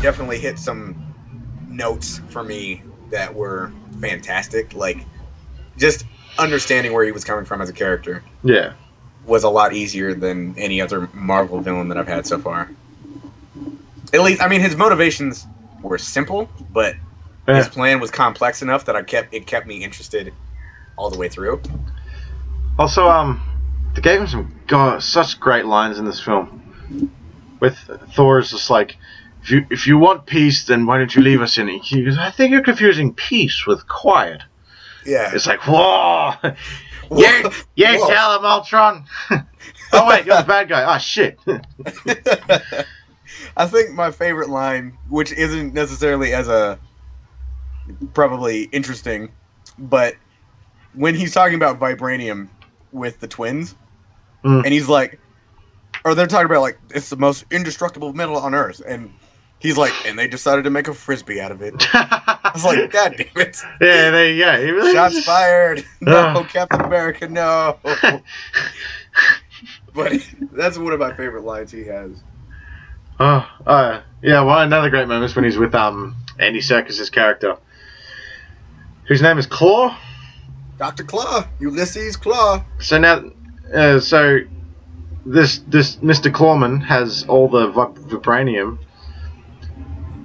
definitely hit some notes for me that were fantastic. Like, just understanding where he was coming from as a character. Yeah. Was a lot easier than any other Marvel villain that I've had so far. At least, I mean, his motivations were simple, but his plan was complex enough that it kept me interested all the way through. Also, they gave him such great lines in this film. With Thor's just like, if you want peace, then why don't you leave us in it? He goes, I think you're confusing peace with quiet. Yeah. It's like, whoa! You tell him, Ultron! Oh, wait, you're the bad guy. Oh, shit. I think my favorite line, which isn't necessarily as probably interesting, but when he's talking about vibranium with the twins, and he's like, or they're talking about, like, it's the most indestructible metal on Earth, and he's like, and they decided to make a frisbee out of it. I was like, God damn it. Yeah, there you go. Really Shots fired. No, Captain America, no. But that's one of my favorite lines he has. Yeah, well, another great moment is when he's with Andy Serkis's character, whose name is Claw. Dr. Claw, Ulysses Claw. So now, this Mr. Clawman has all the vibranium,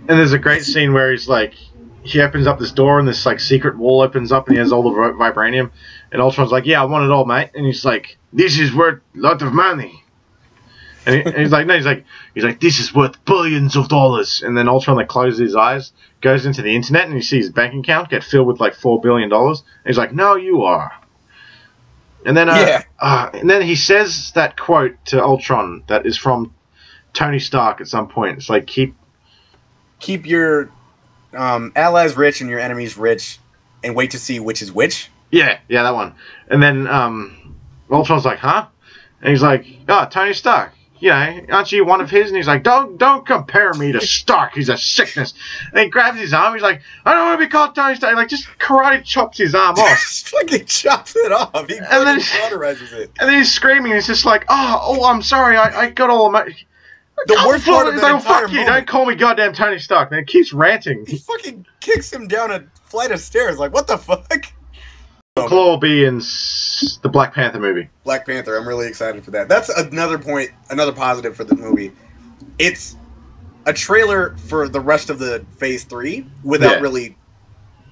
and there's a great scene where he's like, he opens up this door and this like secret wall opens up and he has all the vibranium, and Ultron's like, yeah, I want it all, mate, and he's like, this is worth a lot of money. And he's like, no, he's like, this is worth billions of dollars. And then Ultron like closes his eyes, goes into the internet, and he sees his bank account get filled with like $4 billion. And he's like, no, you are. And then, and then he says that quote to Ultron that is from Tony Stark at some point. It's like, keep your allies rich and your enemies rich, and wait to see which is which. Yeah, that one. And then Ultron's like, huh? And he's like, oh, Tony Stark. You know, aren't you one of his? And he's like, don't compare me to Stark. He's a sickness. And he grabs his arm. He's like, I don't want to be called Tony Stark. Like, just karate chops his arm off. Just fucking chops it off. He fucking cauterizes it. And then he's screaming. He's just like, oh, I'm sorry. I got all of my... The worst part of that entire fuck you. moment, don't call me goddamn Tony Stark. Man, he keeps ranting. He fucking kicks him down a flight of stairs. Like, what the fuck? Claw will be in the Black Panther movie. Black Panther, I'm really excited for that. That's another point, another positive for the movie. It's a trailer for the rest of the Phase 3 without really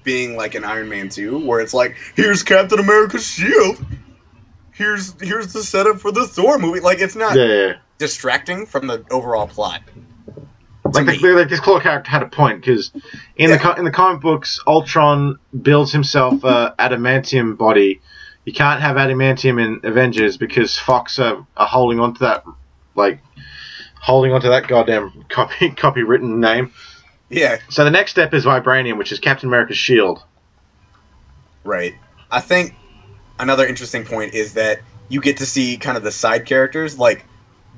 being like an Iron Man 2, where it's like, here's Captain America's shield. Here's the setup for the Thor movie. Like, it's not distracting from the overall plot. Like this Claw character had a point, because in the comic books, Ultron builds himself a adamantium body. You can't have adamantium in Avengers because Fox are holding onto that goddamn copywritten name. Yeah. So the next step is vibranium, which is Captain America's shield. Right. I think another interesting point is that you get to see kind of the side characters, like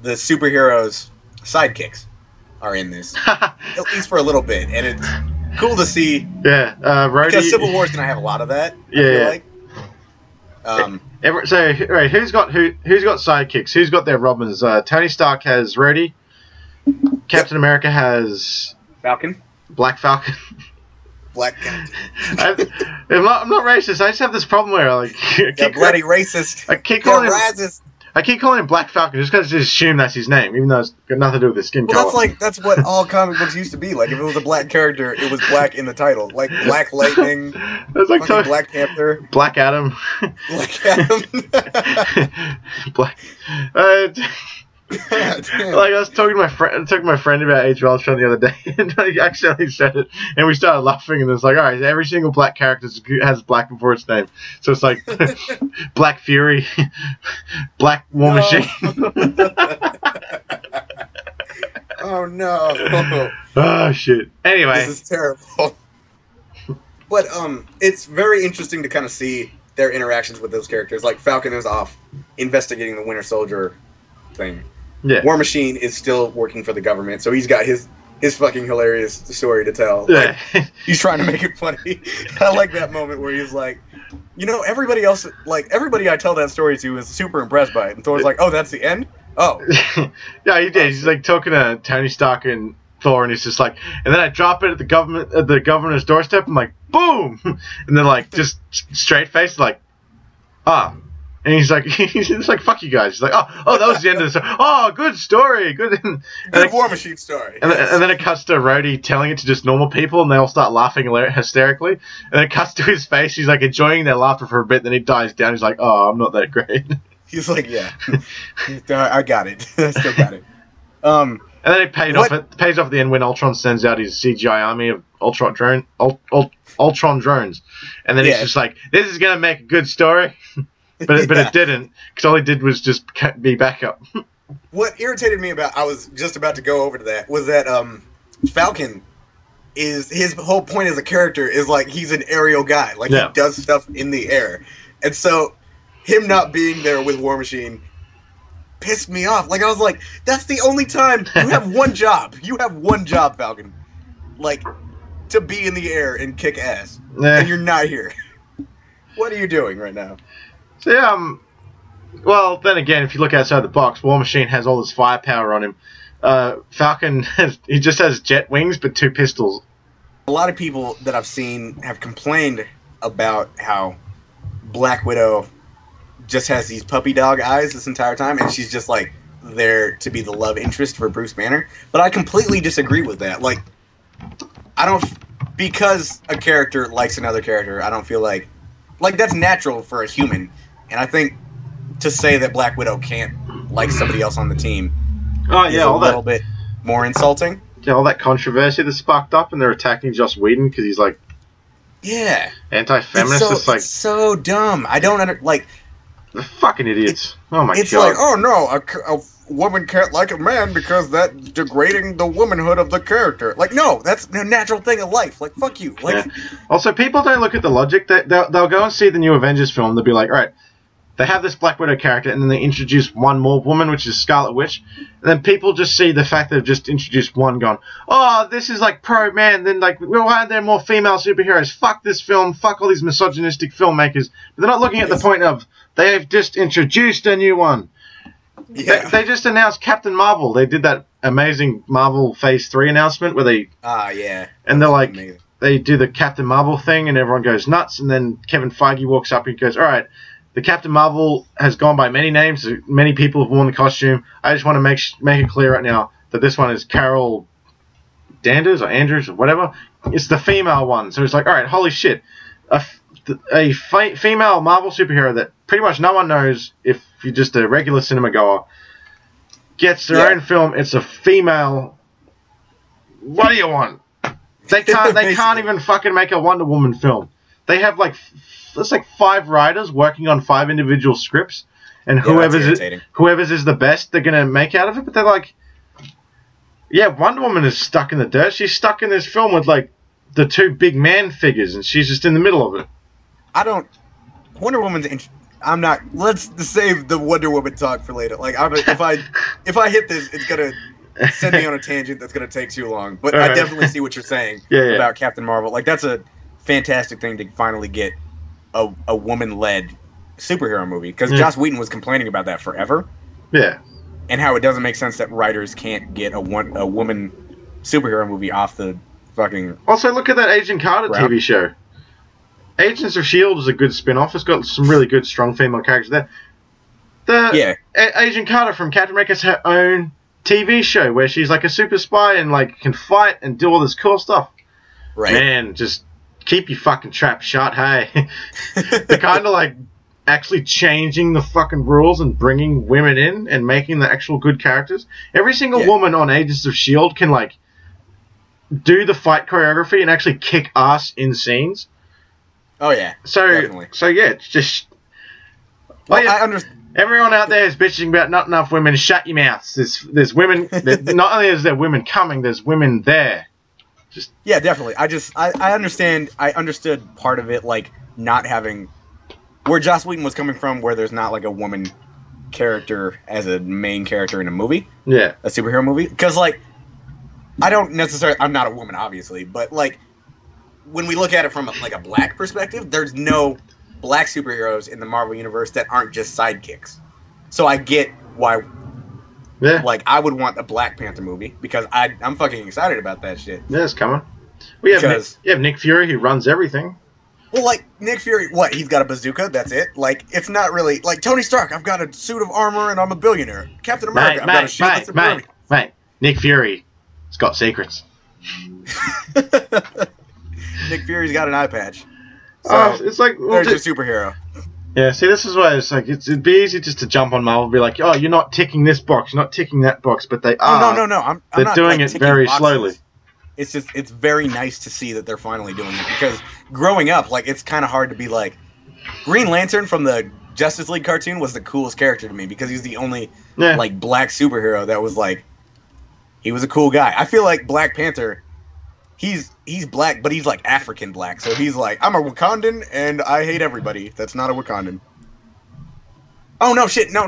the superheroes' sidekicks are in this, at least for a little bit, and it's cool to see. Yeah, Rhodey, because Civil War is gonna have a lot of that. Yeah. I feel like. So right, who's got sidekicks? Who's got their Robins? Tony Stark has Rhodey. Captain America has Falcon. Black Falcon. Black Captain. I'm not racist. I just have this problem where I keep bloody racist. I keep calling him Black Falcon just because I just assume that's his name, even though it's got nothing to do with his skin color. That's what all comic books used to be. Like, if it was a black character, it was black in the title. Like Black Lightning, it's like Black Panther, Black Adam, Black Adam, Black. Like, I was talking to my friend about Age of Ultron the other day, and I accidentally said it, and we started laughing, and it's like, alright, every single black character has black before its name. So it's like Black Fury, Black War Machine. Oh no. Oh shit. Anyway. This is terrible. But it's very interesting to kind of see their interactions with those characters. Like, Falcon is off investigating the Winter Soldier thing. Yeah. War Machine is still working for the government, so he's got his fucking hilarious story to tell. Yeah. Like, he's trying to make it funny. I like that moment where he's like, everybody else, like, everybody I tell that story to is super impressed by it. And Thor's like, oh, that's the end? Oh. Yeah, he did. He's like talking to Tony Stark and Thor, and he's just like, and then I drop it at the governor's doorstep. I'm like, boom, and then like just straight face, like, ah. And he's like, fuck you guys. He's like, oh, that was the end of the story. Oh, good story, good. Good War Machine story. And then it cuts to Rhodey telling it to just normal people, and they all start laughing hysterically. And then it cuts to his face. He's like enjoying their laughter for a bit. Then he dies down. He's like, oh, I'm not that great. He's like, yeah, I got it. I still got it. And then it pays off at the end when Ultron sends out his CGI army of Ultron drones, and then he's just like, "This is gonna make a good story," but it didn't, because all he did was just be backup. What irritated me about, I was just about to go over to that, was that Falcon is, his whole point as a character is like he's an aerial guy, like he does stuff in the air, and so him not being there with War Machine pissed me off. Like, I was like, that's the only time you have one job. You have one job, Falcon. Like, to be in the air and kick ass. And you're not here. What are you doing right now? So, well, then again, if you look outside the box, War Machine has all this firepower on him. Falcon, he just has jet wings, but 2 pistols. A lot of people that I've seen have complained about how Black Widow just has these puppy dog eyes this entire time, and she's just like there to be the love interest for Bruce Banner. But I completely disagree with that. Like, I don't, because a character likes another character, I don't feel like that's natural for a human. And I think to say that Black Widow can't like somebody else on the team is a little bit more insulting. Yeah, all that controversy that sparked up, and they're attacking Joss Whedon because he's like, anti-feminist. It's so dumb. I don't like. The fucking idiots. Oh my god. It's like, oh no, a woman can't like a man because that's degrading the womanhood of the character. Like, no, that's a natural thing of life. Like, fuck you. Like, also, people don't look at the logic. They'll go and see the new Avengers film. They'll be like, all right, they have this Black Widow character, and then they introduce one more woman, which is Scarlet Witch. And then people just see the fact they've just introduced one, gone, oh, this is like pro-man. Then, like, well, why aren't there more female superheroes? Fuck this film. Fuck all these misogynistic filmmakers. But they're not looking at the point of, they've just introduced a new one. Yeah. They just announced Captain Marvel. They did that amazing Marvel Phase 3 announcement where they... And they're like, amazing. They do the Captain Marvel thing, and everyone goes nuts. And then Kevin Feige walks up and goes, all right, the Captain Marvel has gone by many names. Many people have worn the costume. I just want to make it clear right now that this one is Carol Danvers or Andrews or whatever. It's the female one. So it's like, all right, holy shit. A female Marvel superhero that pretty much no one knows if you're just a regular cinema goer gets their own film. It's a female. What do you want? They can't even fucking make a Wonder Woman film. They have like there's like 5 writers working on 5 individual scripts, and whoever's is the best they're gonna make out of it. But they're like, yeah, Wonder Woman is stuck in the dirt. She's stuck in this film with like the 2 big man figures, and she's just in the middle of it. Wonder Woman's. I'm not. Let's save the Wonder Woman talk for later. Like, if I hit this, it's gonna send me on a tangent that's gonna take too long. But I definitely see what you're saying about Captain Marvel. Like, that's a fantastic thing to finally get a woman-led superhero movie, because Joss Whedon was complaining about that forever. Yeah. And how it doesn't make sense that writers can't get a woman superhero movie off the fucking. Also, look at that Agent Carter TV show. Agents of S.H.I.E.L.D. is a good spin-off. It's got some really good, strong female characters there. Agent Carter from Captain America has her own TV show where she's like a super spy and like can fight and do all this cool stuff. Right. Man, just keep your fucking trap shut, hey. They're kind of like actually changing the fucking rules and bringing women in and making the actual good characters. Every single woman on Agents of S.H.I.E.L.D. can like do the fight choreography and actually kick ass in scenes. Oh yeah, definitely. So yeah, it's just. Well, I understand. Everyone out there is bitching about not enough women. Shut your mouths. There's women. Not only is there women coming, there's women there. Just definitely. I understand. I understood part of it, like not having where Joss Whedon was coming from, where there's not like a woman character as a main character in a movie. Yeah, a superhero movie. Because like, I'm not a woman, obviously, but like. When we look at it from like a black perspective, there's no black superheroes in the Marvel universe that aren't just sidekicks. So I get why Yeah, Like, I would want a Black Panther movie because I'm fucking excited about that shit. yeah, it's coming. We have Because, Nick Fury who runs everything. well, like, Nick Fury, what? He's got a bazooka, that's it? Like, it's not really. Like, Tony Stark, I've got a suit of armor and I'm a billionaire. Captain America, Mate, I've got a mate, shield that's mate, mate, impervious. mate. Nick Fury, has got secrets. Nick Fury's got an eye patch. Oh, So, it's like, well, there's your superhero. yeah. See, this is why it's like it'd be easy just to jump on Marvel, and be like, oh, you're not ticking this box, you're not ticking that box, but they Oh, no, are. no, no. I'm They're not, doing like, it ticking very slowly. boxes. It's just, it's very nice to see that they're finally doing it because growing up, like, it's kind of hard to be like, Green Lantern from the Justice League cartoon was the coolest character to me because he's the only, Yeah, like, black superhero that was like, he was a cool guy. I feel like Black Panther, he's black, but he's like African black. So he's like, I'm a Wakandan and I hate everybody that's not a Wakandan. Oh no, shit, no,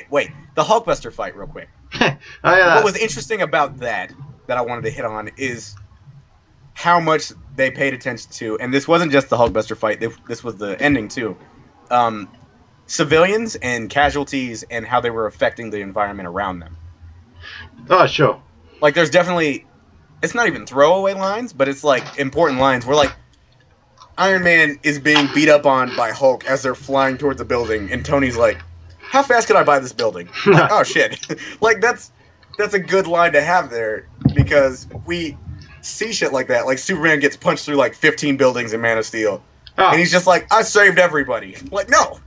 wait. The Hulkbuster fight, real quick. oh What yeah, was interesting about that I wanted to hit on is how much they paid attention to, and this wasn't just the Hulkbuster fight. This was the ending too. Um, Civilians and casualties and how they were affecting the environment around them. oh sure. Like, there's definitely, it's not even throwaway lines, but it's like important lines where like Iron Man is being beat up on by Hulk as they're flying towards a building, and Tony's like, "How fast can I buy this building?" Like, oh shit, like that's a good line to have there because we see shit like that. Like Superman gets punched through like 15 buildings in Man of Steel, and Oh, he's just like, "I saved everybody." Like, no,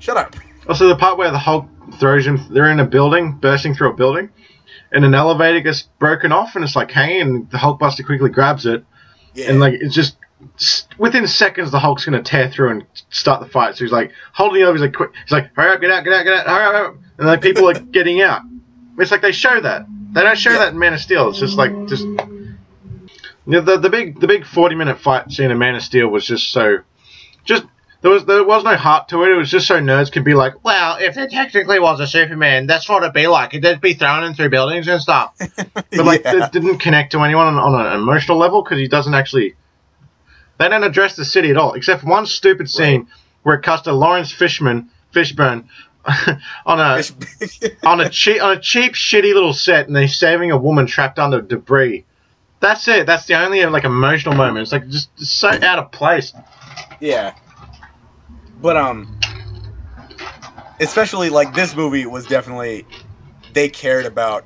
shut up. also the part where the Hulk throws him, they're in a building, bursting through a building, and an elevator gets broken off, and it's like hanging, and the Hulkbuster quickly grabs it, and Yeah, like it's just within seconds the Hulk's gonna tear through and start the fight. So he's like holding it over. He's like, quick. He's like, hurry up, get out, hurry up, and like people are getting out. It's like they show that. They don't show yeah, that in Man of Steel. It's just like the big 40-minute fight scene in Man of Steel was just so just. There was no heart to it. It was just so nerds could be like, well, if there technically was a Superman, that's what it'd be like. It'd be thrown in through buildings and stuff. But like, yeah, it didn't connect to anyone on an emotional level because he doesn't actually. They don't address the city at all, except for one stupid scene right. where it cuts to Lawrence Fishburne on a cheap shitty little set, and they're saving a woman trapped under debris. That's it. That's the only like emotional moment. It's like just so out of place. Yeah, but especially like this movie was definitely they cared about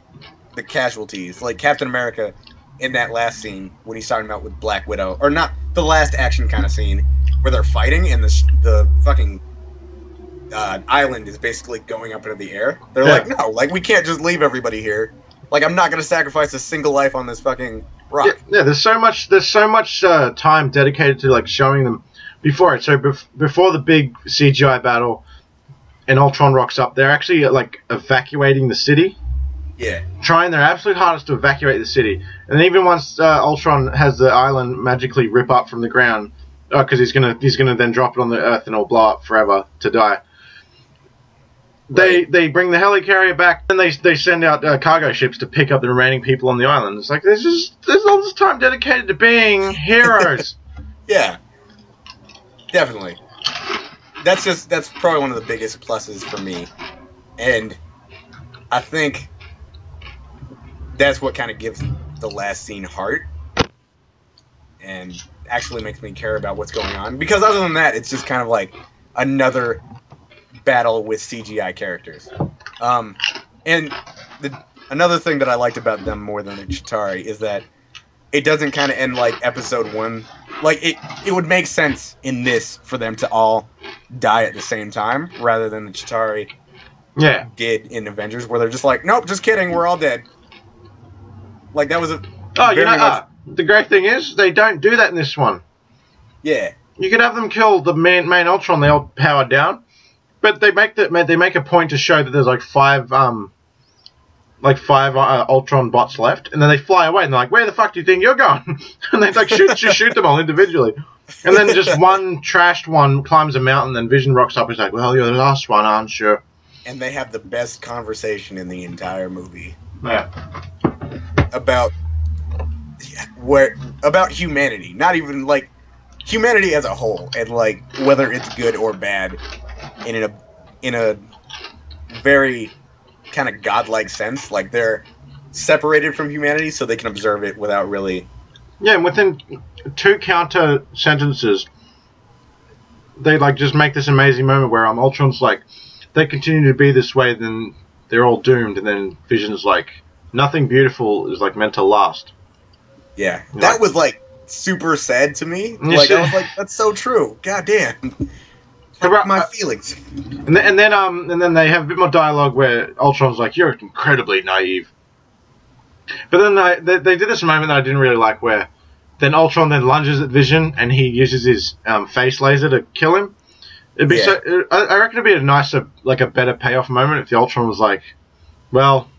the casualties. Like Captain America in that last scene when he's talking about with Black Widow, or not the last action kind of scene where they're fighting and the fucking island is basically going up into the air. They're Yeah, like, no, like we can't just leave everybody here. Like I'm not gonna sacrifice a single life on this fucking yeah, rock. yeah. There's so much time dedicated to like showing them before it. So before the big CGI battle and Ultron rocks up, they're actually like evacuating the city, Yeah, trying their absolute hardest to evacuate the city. And even once Ultron has the island magically rip up from the ground, because he's gonna then drop it on the Earth and it'll blow up forever to die. right. They bring the helicarrier back, and they send out cargo ships to pick up the remaining people on the island. It's like there's all this time dedicated to being heroes. Yeah, definitely. That's probably one of the biggest pluses for me, and I think that's what kind of gives the last scene heart and actually makes me care about what's going on. Because other than that, it's just kind of like another battle with CGI characters. And another thing that I liked about them more than the Chitauri is that it doesn't kind of end like episode one. Like it would make sense in this for them to all die at the same time rather than the Chitauri Yeah. did in Avengers, where they're just like, nope, just kidding, we're all dead. Like that was a Oh, very much the great thing is they don't do that in this one. yeah. You could have them kill the main Ultron. They all powered down, but they make a point to show that there's like five Ultron bots left, and then they fly away, and they're like, "Where the fuck do you think you're going?" And they like shoot them all individually, and then just one trashed one climbs a mountain, and Vision rocks up. He's like, "Well, you're the last one, aren't you?" And they have the best conversation in the entire movie Yeah. about about humanity, not even like humanity as a whole, and like whether it's good or bad, in a very kind of godlike sense. Like they're separated from humanity, so they can observe it without really. Yeah, and within two counter sentences, they like just make this amazing moment where Ultron's like, they continue to be this way, then they're all doomed, and then Vision's like, nothing beautiful is like meant to last. Yeah, You're that like, was like super sad to me. you Like see, I was like, that's so true. God damn. Like my feelings. and then they have a bit more dialogue where Ultron's like, you're incredibly naive. But then they did this moment that I didn't really like, where then Ultron then lunges at Vision and he uses his face laser to kill him. It'd be Yeah. so. I reckon it'd be a nicer, like a better payoff moment if the Ultron was like, "Well,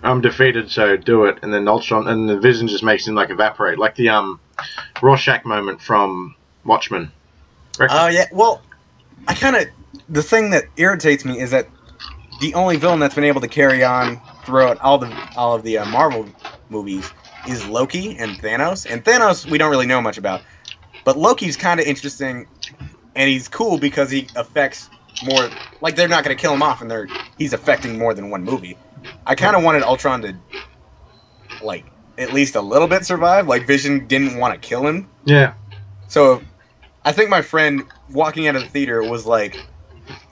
I'm defeated, so do it," and then Ultron and the Vision just makes him like evaporate, like the Rorschach moment from Watchmen. Oh yeah. Well, I kind of the thing that irritates me is that the only villain that's been able to carry on throughout all of the Marvel movies is Loki and Thanos. And Thanos we don't really know much about, but Loki's kind of interesting, and he's cool because he affects more. Like they're not going to kill him off, and he's affecting more than one movie. I kind of wanted Ultron to like at least a little bit survive. Like Vision didn't want to kill him, Yeah. so I think my friend walking out of the theater was like,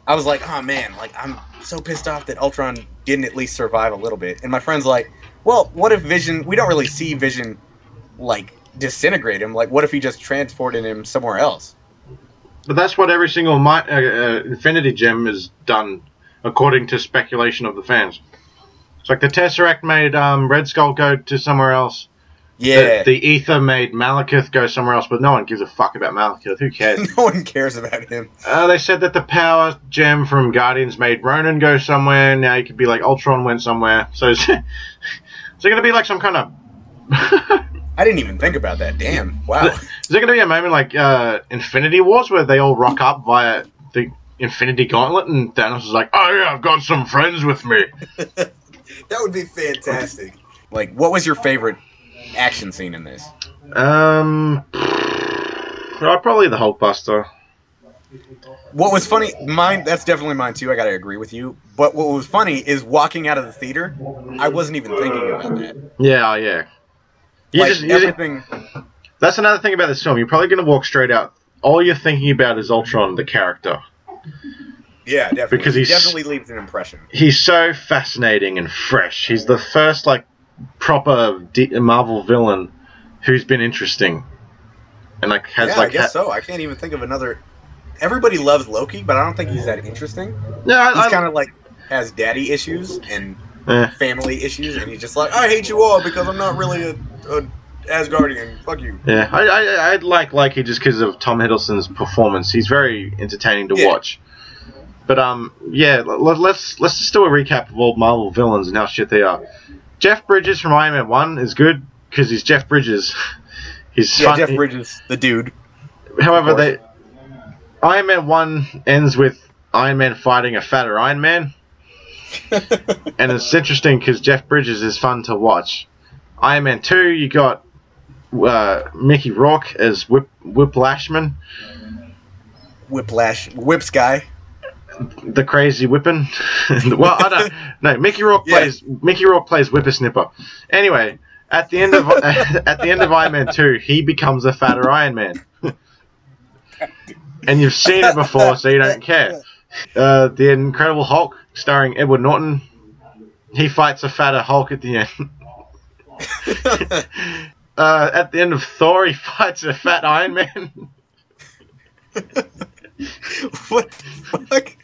I was like, oh man, like I'm so pissed off that Ultron didn't at least survive a little bit. And my friend's like, well, what if Vision? We don't really see Vision like disintegrate him. Like, what if he just transported him somewhere else? But that's what every single Infinity Gem has done, according to speculation of the fans. It's like the Tesseract made Red Skull go to somewhere else. Yeah, The Ether made Malekith go somewhere else, but no one gives a fuck about Malekith. Who cares? no one cares about him. They said that the Power Gem from Guardians made Ronan go somewhere. Now you could be like Ultron went somewhere. So is there going to be like some kind of... I didn't even think about that. Damn. Wow. Is there going to be a moment like Infinity Wars where they all rock up via the Infinity Gauntlet and Thanos is like, oh yeah, I've got some friends with me. That would be fantastic. Like, what was your favorite action scene in this? Probably the Hulkbuster. What was funny, that's definitely mine too, I gotta agree with you. But what was funny is walking out of the theater, I wasn't even thinking about that. Yeah, yeah. Everything... That's another thing about this film. You're probably going to walk straight out. All you're thinking about is Ultron, the character. Yeah, definitely. Because he definitely leaves an impression. He's so fascinating and fresh. He's the first, like, proper Marvel villain who's been interesting. And, like, has, I guess so. I can't even think of another... Everybody loves Loki, but I don't think he's that interesting. No, he's kind of, like, has daddy issues and family issues, and he's just like, I hate you all because I'm not really a Asgardian. Fuck you. Yeah, I like Loki just because of Tom Hiddleston's performance. He's very entertaining to watch. But yeah, let's just do a recap of all Marvel villains and how shit they are. Jeff Bridges from Iron Man 1 is good because he's Jeff Bridges. Jeff Bridges, the dude. However, Iron Man 1 ends with Iron Man fighting a fatter Iron Man. And it's interesting because Jeff Bridges is fun to watch. Iron Man 2, you got Mickey Rourke as Whiplashman. Whips guy. The crazy whipping. Well, I don't know. Mickey Rourke plays Whippersnipper. Anyway, at the end of Iron Man 2, he becomes a fatter Iron Man. And you've seen it before, so you don't care. The Incredible Hulk, starring Edward Norton, he fights a fatter Hulk at the end. At the end of Thor, he fights a fat Iron Man. What the fuck?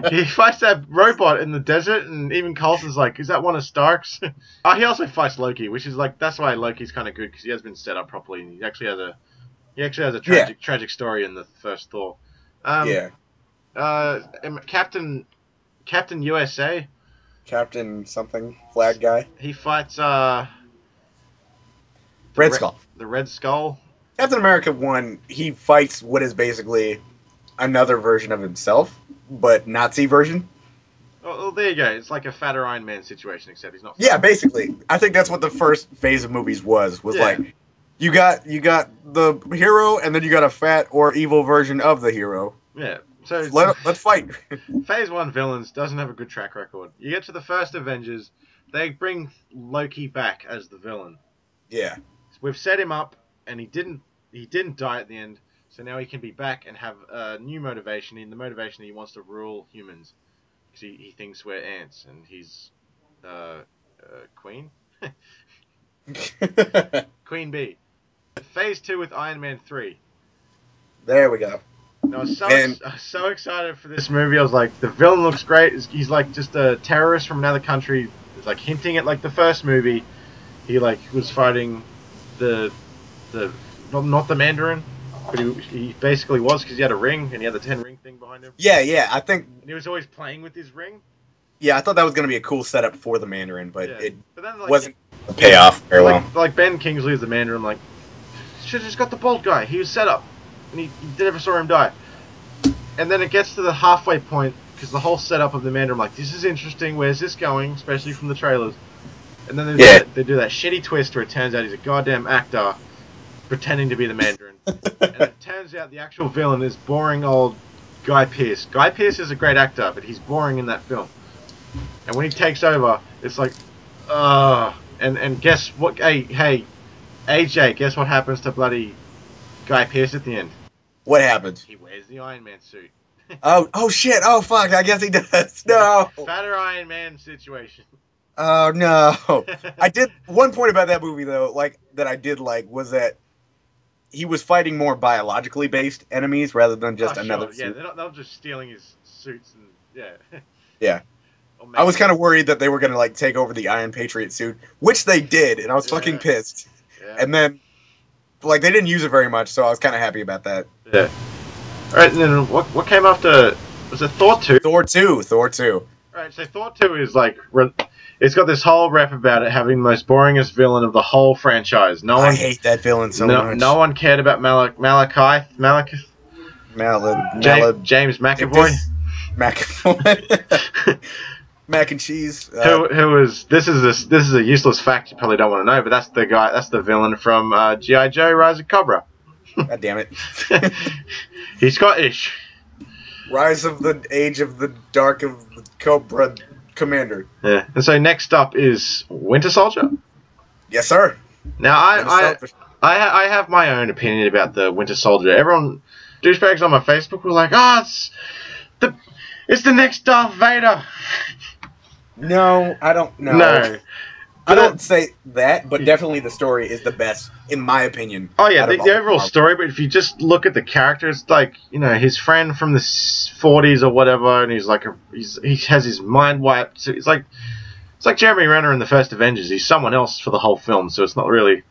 He fights that robot in the desert, and even Coulson's like, is that one of Stark's? He also fights Loki, which is like, that's why Loki's kind of good, because he has been set up properly, and he actually has a tragic story in the first Thor. Captain USA. Captain something, flag guy. He fights Red Skull. The Red Skull. Captain America 1, he fights what is basically another version of himself, but Nazi version. Well, there you go. It's like a fatter Iron Man situation, except he's not. Yeah, basically. I think that's what the first phase of movies was like, you got the hero, and then you got a fat or evil version of the hero. Yeah. So Let's fight. Phase 1 villains doesn't have a good track record. You get to the first Avengers, they bring Loki back as the villain. Yeah. We've set him up, and he didn't die at the end, so now he can be back and have a new motivation. In the motivation that he wants to rule humans, because he thinks we're ants, and he's Queen, Queen Bee. Phase 2 with Iron Man 3. There we go. And I was And so excited for this movie. I was like, the villain looks great. He's like just a terrorist from another country. It's like hinting at like the first movie. He like was fighting the not the Mandarin, but he basically was, because he had a ring and he had the 10 ring thing behind him. yeah, I think And he was always playing with his ring. I thought that was gonna be a cool setup for the Mandarin, but Yeah. it But then like wasn't a payoff very well. like Ben Kingsley is the Mandarin. Like, should have just got the bald guy. He was set up, and you never saw him die. And then it gets to the halfway point, because the whole setup of the Mandarin, I'm like, this is interesting. Where's this going? Especially from the trailers. And then they do that shitty twist where it turns out he's a goddamn actor pretending to be the Mandarin. And it turns out the actual villain is boring old Guy Pearce. Guy Pearce is a great actor, but he's boring in that film. And when he takes over, it's like, and guess what? Hey, AJ, guess what happens to bloody Guy Pearce at the end? What happened? He wears the Iron Man suit. Oh shit! Oh fuck! I guess he does. No. Fatter Iron Man situation. Oh no! I did one point about that movie though, like that I did like was that he was fighting more biologically based enemies rather than just another Sure. Yeah, suit. they're not just stealing his suits and yeah. Yeah. I was kind of worried that they were gonna like take over the Iron Patriot suit, which they did, and I was fucking pissed. Yeah. And then, like, they didn't use it very much, so I was kind of happy about that. Yeah. All right, and then what came after? Was it Thor 2? Thor 2. All right, so Thor 2 is like, it's got this whole rep about it having the most boringest villain of the whole franchise. I hate that villain so much. No one cared about James McAvoy. McAvoy. Mac and cheese. Who is this is a useless fact you probably don't want to know, but that's the villain from G.I. Joe Rise of Cobra. God damn it. He's Scottish. Rise of the Age of the Dark of the Cobra Commander. Yeah. And so next up is Winter Soldier. Yes, sir. Now I have my own opinion about the Winter Soldier. Everyone, douchebags on my Facebook were like, it's the next Darth Vader. No, I don't know. No. I don't say that, but definitely the story is the best, in my opinion. Oh, yeah, the overall story, but if you just look at the characters, like, you know, his friend from the 40s or whatever, and he's like, he has his mind wiped. So it's like Jeremy Renner in the first Avengers. He's someone else for the whole film, so it's not really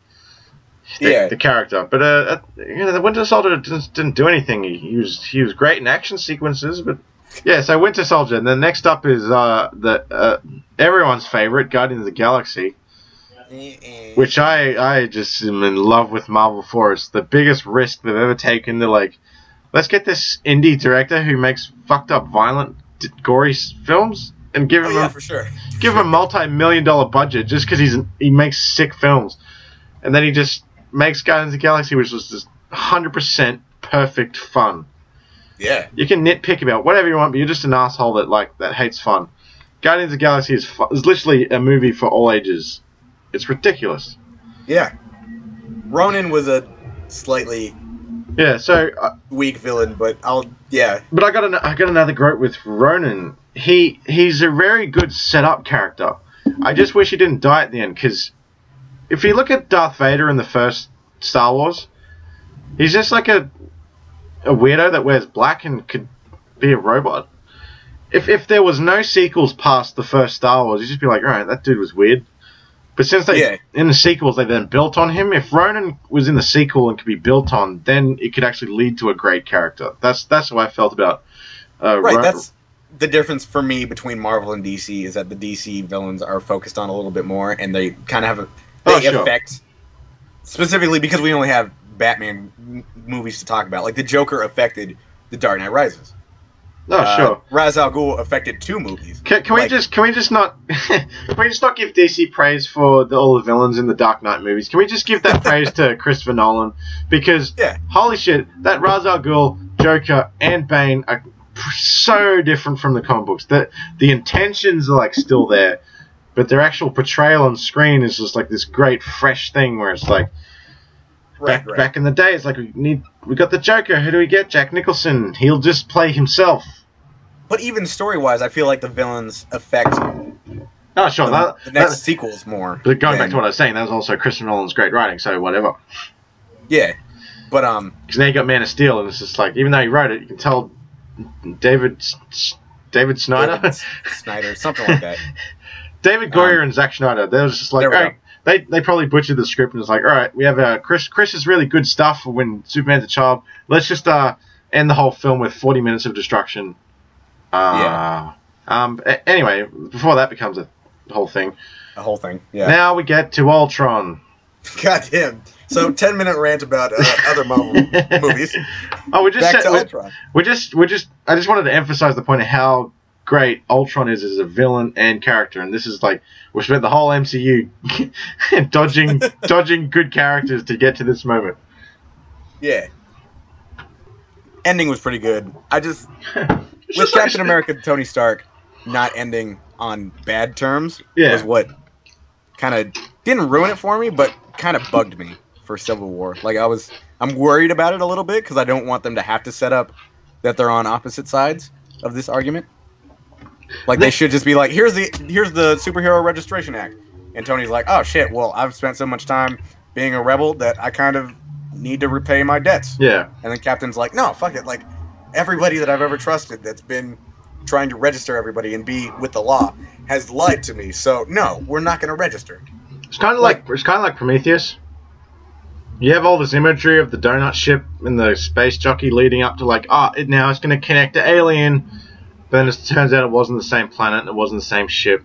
the character. But, you know, the Winter Soldier didn't do anything. He was great in action sequences, but... Yeah, so Winter Soldier, and then next up is everyone's favorite, Guardians of the Galaxy, which I just am in love with Marvel for. It's the biggest risk they've ever taken. They're like, let's get this indie director who makes fucked up, violent, gory films and give him give him a multi-million-dollar budget just because he makes sick films, and then he just makes Guardians of the Galaxy, which was just 100% perfect fun. Yeah. You can nitpick about whatever you want, but you're just an asshole that hates fun. Guardians of the Galaxy is literally a movie for all ages. It's ridiculous. Yeah. Ronan was a slightly weak villain, but But I got another gripe with Ronan. He's a very good setup character. I just wish he didn't die at the end, because if you look at Darth Vader in the first Star Wars, he's just like a weirdo that wears black and could be a robot. If there was no sequels past the first Star Wars, you'd just be like, alright, that dude was weird. But since in the sequels they then built on him, if Ronan was in the sequel and could be built on, then it could actually lead to a great character. That's how I felt about that's the difference for me between Marvel and DC, is that the DC villains are focused on a little bit more, and they kind of have effect, specifically because we only have Batman movies to talk about. Like, the Joker affected The Dark Knight Rises. Sure. Ra's al Ghul affected 2 movies. Can we just not give DC praise for all the villains in the Dark Knight movies? Can we just give that praise to Christopher Nolan? Because holy shit, that Ra's al Ghul, Joker, and Bane are so different from the comic books. The intentions are like still there, but their actual portrayal on screen is just like this great fresh thing where it's like back in the day, it's like we got the Joker. Who do we get? Jack Nicholson. He'll just play himself. But even story-wise, I feel like the villains affect Oh, sure. the next sequels more. But going back to what I was saying, that was also Christopher Nolan's great writing, so whatever. Yeah. But, because now you got Man of Steel, and it's just like, even though he wrote it, you can tell David Snyder? Snyder, something like that. David Goyer and Zack Snyder, they was just like, all right, they probably butchered the script and was like, all right, we have Chris is really good stuff for when Superman's a child. Let's just end the whole film with 40 minutes of destruction. Anyway, before that becomes a whole thing. A whole thing, yeah. Now we get to Ultron. Goddamn. So 10-minute rant about other Marvel movies. Oh, back to Ultron. I just wanted to emphasize the point of how great Ultron is as a villain and character, and this is like we spent the whole MCU dodging good characters to get to this moment. Yeah. Ending was pretty good. With Captain America and Tony Stark not ending on bad terms was what kind of didn't ruin it for me, but kind of bugged me for Civil War. Like I'm worried about it a little bit because I don't want them to have to set up that they're on opposite sides of this argument. Like they should just be like, here's the Superhero Registration Act, and Tony's like, oh shit, well I've spent so much time being a rebel that I kind of need to repay my debts. Yeah. And then Captain's like, no, fuck it, like everybody that I've ever trusted that's been trying to register everybody and be with the law has lied to me, so no, we're not going to register. It's kind of like Prometheus. You have all this imagery of the donut ship and the space jockey leading up to now it's going to connect to Alien, but then it turns out it wasn't the same planet and it wasn't the same ship.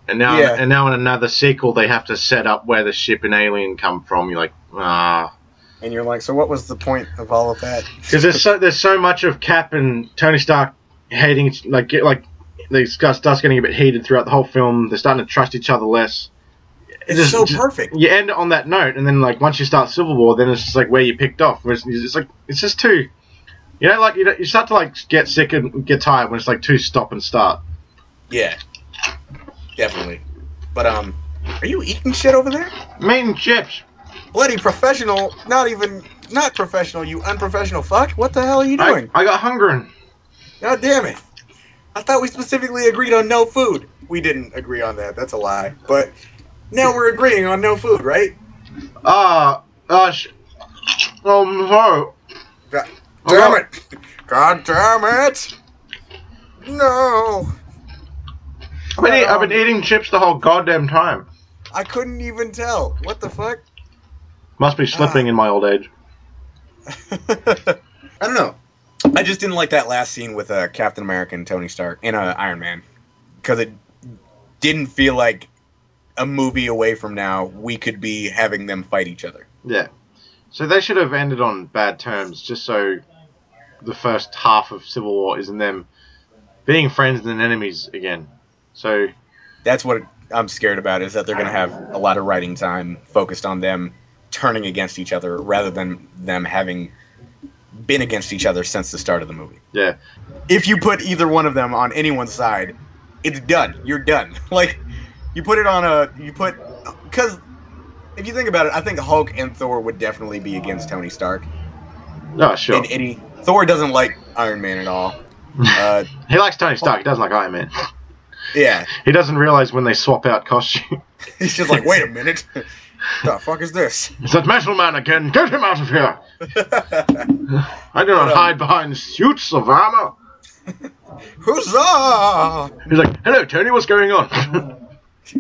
And now in another sequel they have to set up where the ship and Alien come from. You're like, ah. And you're like, so what was the point of all of that? Because there's so much of Cap and Tony Stark hating, they start getting a bit heated throughout the whole film. They're starting to trust each other less. It's so perfect. You end on that note, and then once you start Civil War, then it's just like where you picked off. It's just too, you start to get sick and get tired when it's like too stop and start. Yeah, definitely. But are you eating shit over there? I'm eating chips. Bloody professional, not professional, you unprofessional fuck. What the hell are you doing? I got hungering. God damn it. I thought we specifically agreed on no food. We didn't agree on that. That's a lie. But now we're agreeing on no food, right? I'm sorry. Damn it. God damn it. No. I've been eating chips the whole goddamn time. I couldn't even tell. What the fuck? Must be slipping in my old age. I don't know. I just didn't like that last scene with Captain America and Tony Stark and Iron Man. Because it didn't feel like a movie away from now we could be having them fight each other. Yeah. So they should have ended on bad terms, just so the first half of Civil War isn't them being friends and enemies again. So that's what I'm scared about, is that they're going to have a lot of writing time focused on them turning against each other rather than them having been against each other since the start of the movie. Yeah. If you put either one of them on anyone's side, it's done. You're done. You put it on because if you think about it, I think Hulk and Thor would definitely be against Tony Stark. Oh, sure. Thor doesn't like Iron Man at all. He likes Tony Stark. He doesn't like Iron Man. Yeah. He doesn't realize when they swap out costume. He's just like, wait a minute. The fuck is this? It's that metal man again. Get him out of here. I do not hide behind suits of armor. Huzzah! He's like, hello, Tony, what's going on?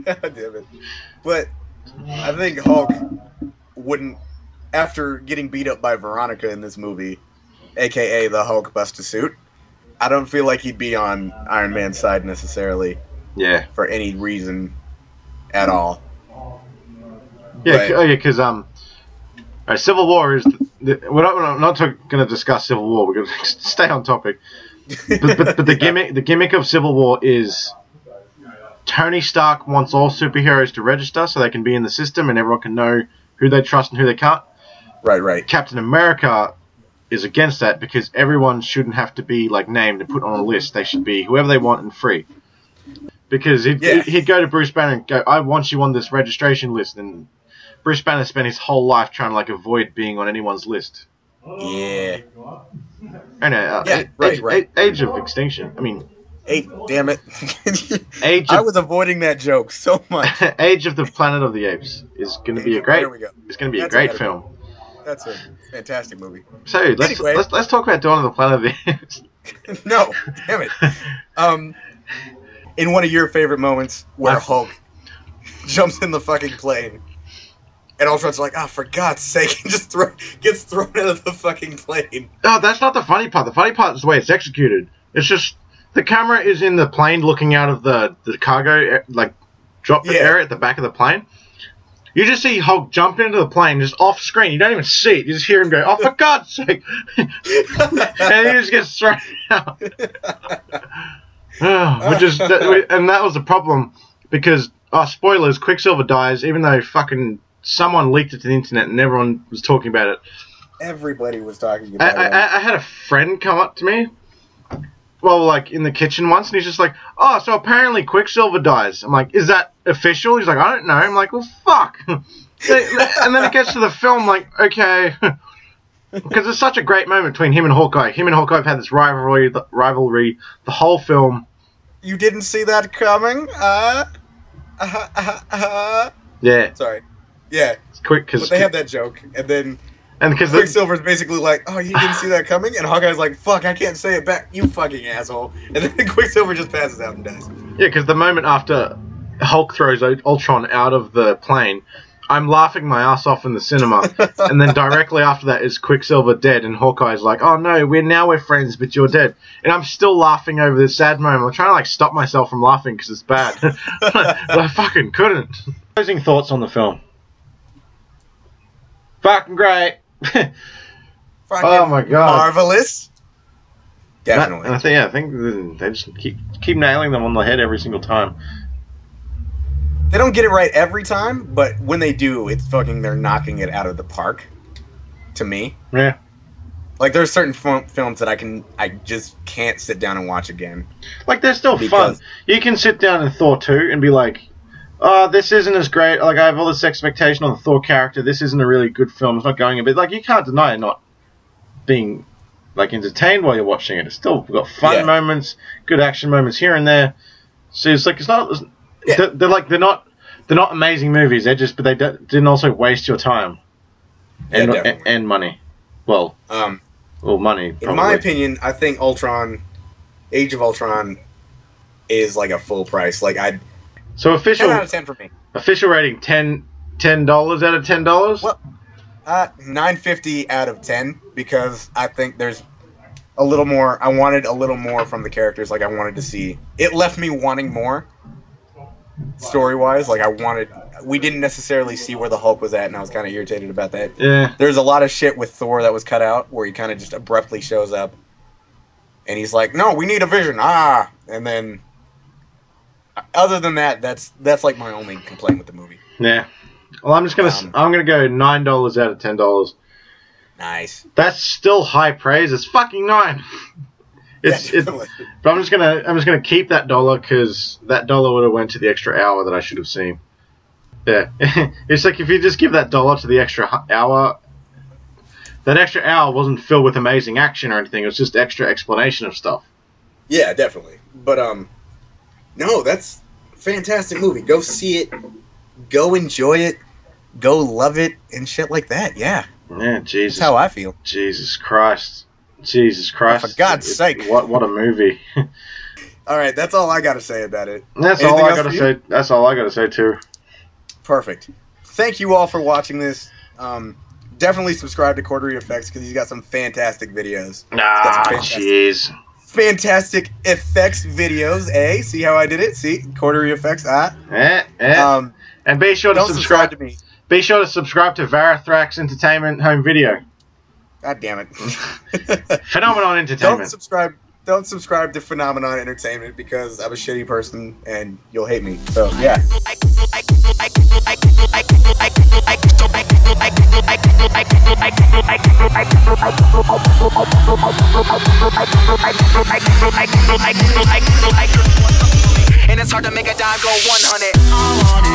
God damn it. But I think Hulk wouldn't, after getting beat up by Veronica in this movie, a.k.a. the Hulk busta suit, I don't feel like he'd be on Iron Man's side necessarily. Yeah. For any reason at all. Yeah, because Civil War is... We're not going to discuss Civil War. We're going to stay on topic. But the gimmick of Civil War is Tony Stark wants all superheroes to register so they can be in the system and everyone can know who they trust and who they can't. Right. Captain America is against that because everyone shouldn't have to be like named and put on a list. They should be whoever they want and free. Because he'd go to Bruce Banner and go, I want you on this registration list, and Bruce Banner spent his whole life trying to like avoid being on anyone's list. Yeah. I know. Yeah, right. Age of Extinction. I mean, damn it. I was avoiding that joke so much. Age of the Planet of the Apes is going to be a great. There we go. It's going to be a great film. That's a fantastic movie. So let's talk about Dawn of the Planet of the Apes. No, damn it. In one of your favorite moments where Hulk jumps in the fucking plane, and Ultron's like, "Oh, for God's sake!" and just gets thrown out of the fucking plane. No, that's not the funny part. The funny part is the way it's executed. It's just the camera is in the plane, looking out of the cargo like drop area at the back of the plane. You just see Hulk jump into the plane, just off screen. You don't even see it. You just hear him go, "Oh, for God's sake!" and he just gets thrown out. And that was the problem because spoilers, Quicksilver dies even though fucking someone leaked it to the internet and everyone was talking about it. Everybody was talking about it. I had a friend come up to me, well, like in the kitchen once, and he's just like, "Oh, so apparently Quicksilver dies." I'm like, "Is that official?" He's like, "I don't know." I'm like, "Well, fuck." And then it gets to the film, like, okay. Because it's such a great moment between him and Hawkeye. Him and Hawkeye have had this rivalry the whole film. You didn't see that coming? Yeah. Sorry. Yeah. It's quick because but they have that joke, and then because Quicksilver's basically like, "Oh, you didn't see that coming?" And Hawkeye's like, "Fuck, I can't say it back, you fucking asshole." And then Quicksilver just passes out and dies. Yeah, because the moment after Hulk throws Ultron out of the plane, I'm laughing my ass off in the cinema, and then directly after that is Quicksilver dead, and Hawkeye's like, "Oh no, we're friends, but you're dead," and I'm still laughing over this sad moment. I'm trying to like stop myself from laughing because it's bad, but I fucking couldn't. Closing thoughts on the film. Fucking great. Oh my god, marvelous. Definitely. And I think they just keep nailing them on the head every single time. They don't get it right every time, but when they do, it's fucking, they're knocking it out of the park. To me. Yeah. Like, there's certain films that I just can't sit down and watch again. Like, they're still fun. You can sit down in Thor 2 and be like, "Oh, this isn't as great. Like, I have all this expectation on the Thor character. This isn't a really good film. It's not going a bit." Like, you can't deny not being, like, entertained while you're watching it. It's still got fun moments, good action moments here and there. So it's like, it's not... Yeah. They're not amazing movies. But they didn't also waste your time and money. Well, money. Probably. In my opinion, I think Age of Ultron is like a full price. Like So official 10 out of 10 for me. Official rating $10 out of $10. Well, $9.50 out of 10 because I think there's a little more. I wanted a little more from the characters. Like I wanted to see. It left me wanting more. Story-wise, like we didn't necessarily see where the Hulk was at, and I was kind of irritated about that. Yeah. There's a lot of shit with Thor that was cut out, where he kind of just abruptly shows up, and he's like, "No, we need a vision." And then, other than that, that's like my only complaint with the movie. Yeah. Well, I'm gonna go $9 out of $10. Nice. That's still high praise. It's fucking 9. But I'm just gonna keep that dollar because that dollar would have went to the extra hour that I should have seen. Yeah, it's like if you just give that dollar to the extra hour, that extra hour wasn't filled with amazing action or anything. It was just extra explanation of stuff. Yeah, definitely. But no, that's a fantastic movie. Go see it. Go enjoy it. Go love it and shit like that. Yeah. Yeah, Jesus. That's how I feel. Jesus Christ. Oh, for God's sake. What a movie. All right, that's all I got to say about it. That's all I got to say. That's all I got to say too. Perfect. Thank you all for watching this. Definitely subscribe to CorderyFX because he's got some fantastic videos. Jeez. Fantastic effects videos, eh? See how I did it? See? CorderyFX, and be sure to subscribe to me. Be sure to subscribe to Varathrax Entertainment Home Video. God damn it. Phenomenon Entertainment. Don't subscribe to Phenomenon Entertainment because I'm a shitty person and you'll hate me. So, yeah. And it's hard to make a dime go 100.